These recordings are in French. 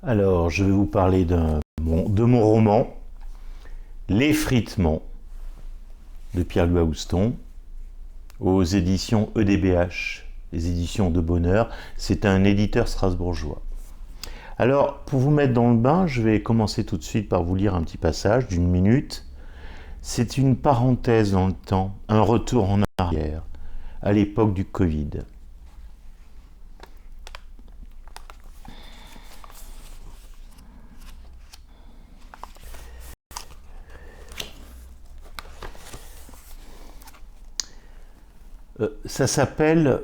Alors, je vais vous parler de mon roman L'effritement de Pierre-Louis Aouston aux éditions EDBH, les éditions de Bonheur. C'est un éditeur strasbourgeois. Alors, pour vous mettre dans le bain, je vais commencer tout de suite par vous lire un petit passage d'une minute. C'est une parenthèse dans le temps, un retour en arrière, à l'époque du Covid. Ça s'appelle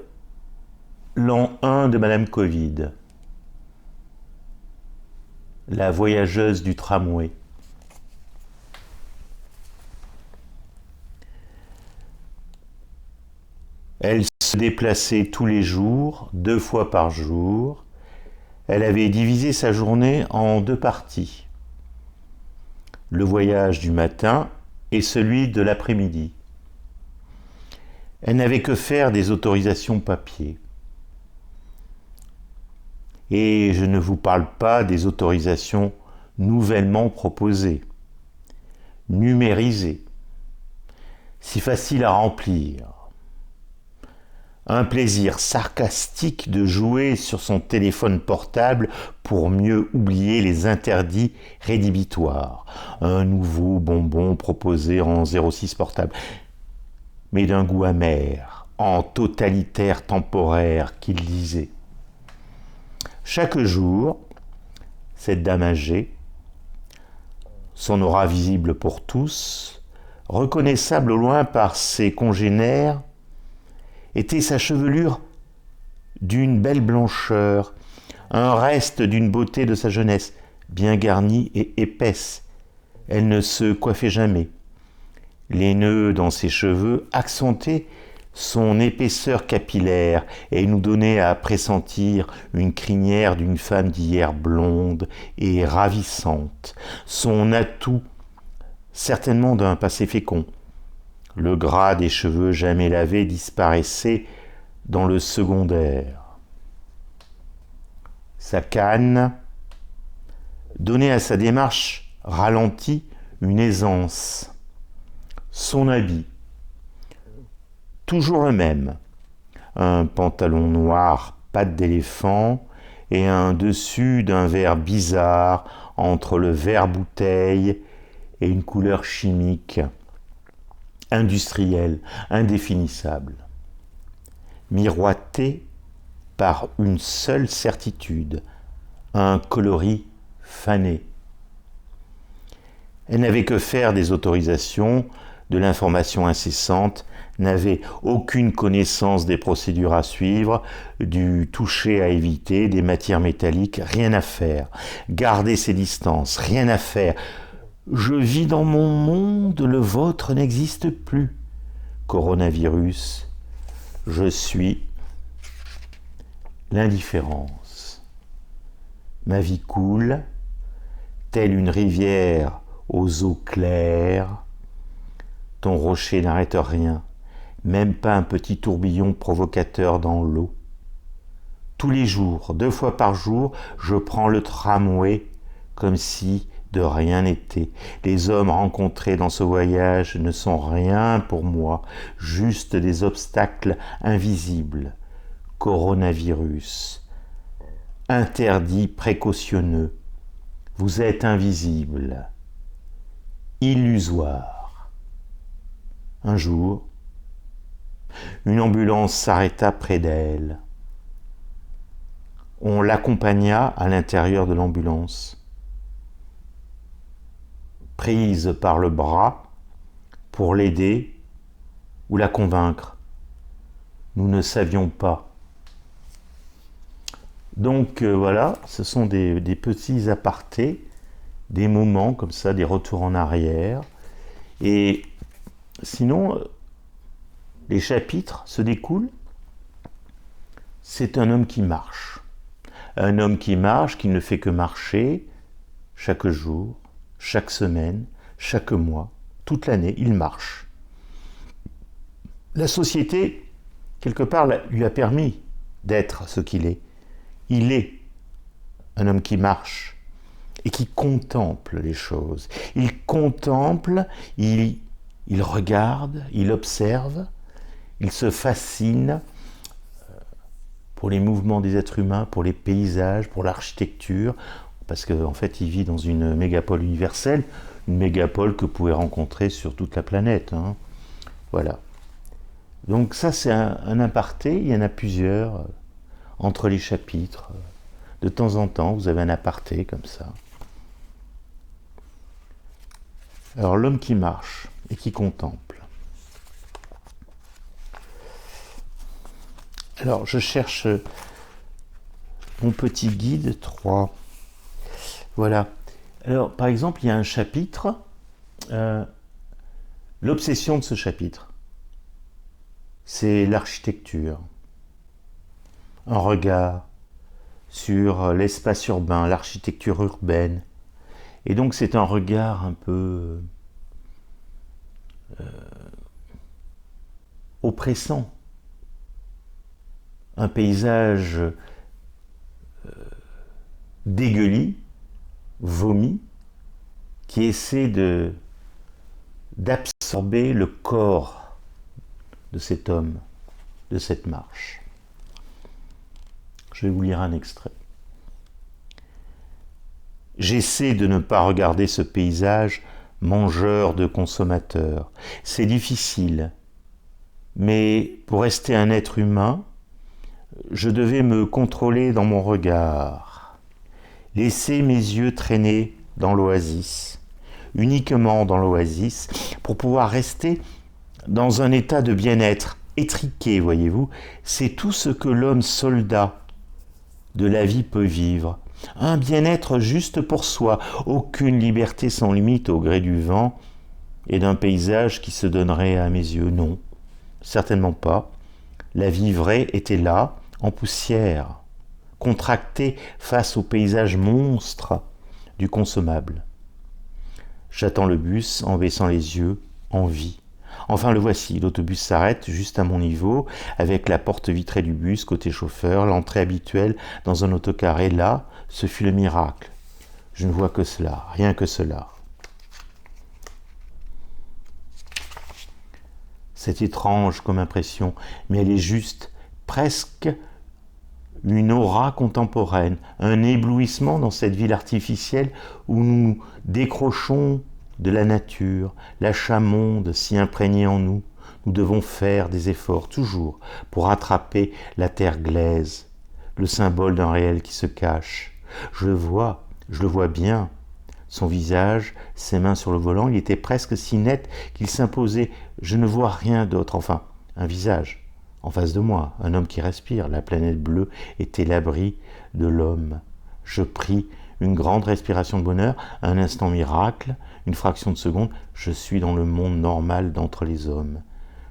l'an 1 de Madame Covid, la voyageuse du tramway. Elle se déplaçait tous les jours, 2 fois par jour. Elle avait divisé sa journée en 2 parties. Le voyage du matin et celui de l'après-midi. Elle n'avait que faire des autorisations papier. Et je ne vous parle pas des autorisations nouvellement proposées, numérisées, si faciles à remplir. Un plaisir sarcastique de jouer sur son téléphone portable pour mieux oublier les interdits rédhibitoires. Un nouveau bonbon proposé en 06 portable, mais d'un goût amer, en totalitaire temporaire qu'il lisait. Chaque jour, cette dame âgée, son aura visible pour tous, reconnaissable au loin par ses congénères, était sa chevelure d'une belle blancheur, un reste d'une beauté de sa jeunesse, bien garnie et épaisse. Elle ne se coiffait jamais. Les nœuds dans ses cheveux accentaient son épaisseur capillaire et nous donnaient à pressentir une crinière d'une femme d'hier blonde et ravissante, son atout certainement d'un passé fécond. Le gras des cheveux jamais lavés disparaissait dans le secondaire. Sa canne donnait à sa démarche ralentie une aisance. Son habit, toujours le même, un pantalon noir patte d'éléphant et un dessus d'un vert bizarre entre le vert bouteille et une couleur chimique, industrielle, indéfinissable, miroitée par une seule certitude, un coloris fané. Elle n'avait que faire des autorisations, de l'information incessante, n'avait aucune connaissance des procédures à suivre, du toucher à éviter, des matières métalliques, rien à faire. Garder ses distances, rien à faire. Je vis dans mon monde, le vôtre n'existe plus. Coronavirus, je suis l'indifférence. Ma vie coule, telle une rivière aux eaux claires. Ton rocher n'arrête rien, même pas un petit tourbillon provocateur dans l'eau. Tous les jours, 2 fois par jour, je prends le tramway comme si de rien n'était. Les hommes rencontrés dans ce voyage ne sont rien pour moi, juste des obstacles invisibles. Coronavirus, interdit précautionneux. Vous êtes invisible, illusoire. Un jour, une ambulance s'arrêta près d'elle. On l'accompagna à l'intérieur de l'ambulance. Prise par le bras pour l'aider ou la convaincre. Nous ne savions pas. Donc voilà, ce sont des petits apartés, des moments comme ça, des retours en arrière. Et sinon, les chapitres se découlent. C'est un homme qui marche. Un homme qui marche, qui ne fait que marcher chaque jour, chaque semaine, chaque mois, toute l'année, il marche. La société, quelque part, lui a permis d'être ce qu'il est. Il est un homme qui marche et qui contemple les choses. Il contemple, il regarde, il observe, il se fascine pour les mouvements des êtres humains, pour les paysages, pour l'architecture, parce qu'en fait, il vit dans une mégapole universelle, une mégapole que vous pouvez rencontrer sur toute la planète. Hein. Voilà. Donc ça, c'est un aparté, il y en a plusieurs, entre les chapitres. De temps en temps, vous avez un aparté comme ça. Alors, l'homme qui marche et qui contemple. Alors, je cherche mon petit guide 3. Voilà. Alors, par exemple, il y a un chapitre, l'obsession de ce chapitre, c'est l'architecture. Un regard sur l'espace urbain, l'architecture urbaine. Et donc, c'est un regard un peu oppressant. Un paysage dégueulis, vomi, qui essaie d'absorber le corps de cet homme, de cette marche. Je vais vous lire un extrait. J'essaie de ne pas regarder ce paysage mangeur de consommateurs. C'est difficile, mais pour rester un être humain, je devais me contrôler dans mon regard, laisser mes yeux traîner dans l'oasis, uniquement dans l'oasis, pour pouvoir rester dans un état de bien-être étriqué, voyez-vous. C'est tout ce que l'homme soldat de la vie peut vivre. Un bien-être juste pour soi, aucune liberté sans limite au gré du vent et d'un paysage qui se donnerait à mes yeux. Non, certainement pas. La vie vraie était là, en poussière, contractée face au paysage monstre du consommable. J'attends le bus en baissant les yeux, en vie. Enfin le voici, l'autobus s'arrête juste à mon niveau, avec la porte vitrée du bus côté chauffeur, l'entrée habituelle dans un autocar. Et là, ce fut le miracle. Je ne vois que cela, rien que cela. C'est étrange comme impression, mais elle est juste, presque une aura contemporaine, un éblouissement dans cette ville artificielle où nous décrochons de la nature, l'achat monde si imprégné en nous. Nous devons faire des efforts toujours pour rattraper la terre glaise, le symbole d'un réel qui se cache. Je le vois bien. Son visage, ses mains sur le volant, il était presque si net qu'il s'imposait. Je ne vois rien d'autre, enfin, un visage. En face de moi, un homme qui respire. La planète bleue était l'abri de l'homme. Je pris une grande respiration de bonheur, un instant miracle, une fraction de seconde, je suis dans le monde normal d'entre les hommes.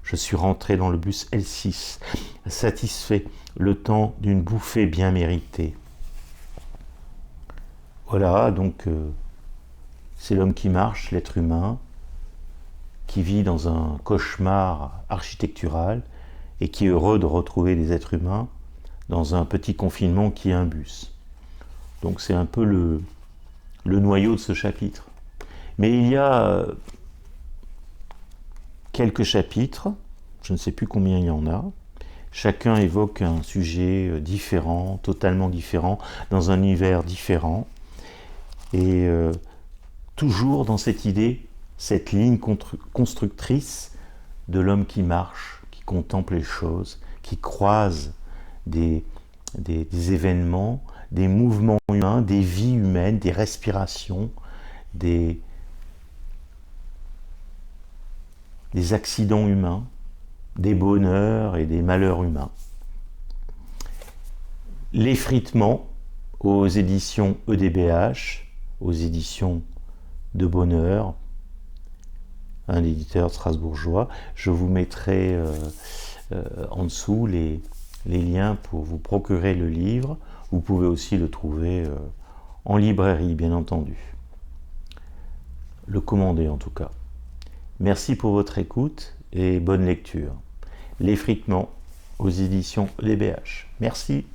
Je suis rentré dans le bus L6, satisfait, le temps d'une bouffée bien méritée. Voilà, donc c'est l'homme qui marche, l'être humain, qui vit dans un cauchemar architectural et qui est heureux de retrouver des êtres humains dans un petit confinement qui est un bus. Donc c'est un peu le noyau de ce chapitre. Mais il y a quelques chapitres, je ne sais plus combien il y en a, chacun évoque un sujet différent, totalement différent, dans un univers différent, et toujours dans cette idée, cette ligne constructrice de l'homme qui marche, qui contemple les choses, qui croise des événements, des mouvements humains, des vies humaines, des respirations, des accidents humains, des bonheurs et des malheurs humains. L'effritement aux éditions EDBH, aux éditions de Bonheur, un éditeur strasbourgeois. Je vous mettrai en dessous les liens pour vous procurer le livre. Vous pouvez aussi le trouver en librairie, bien entendu. Le commander en tout cas. Merci pour votre écoute et bonne lecture. L'effritement aux éditions EDBH. Merci.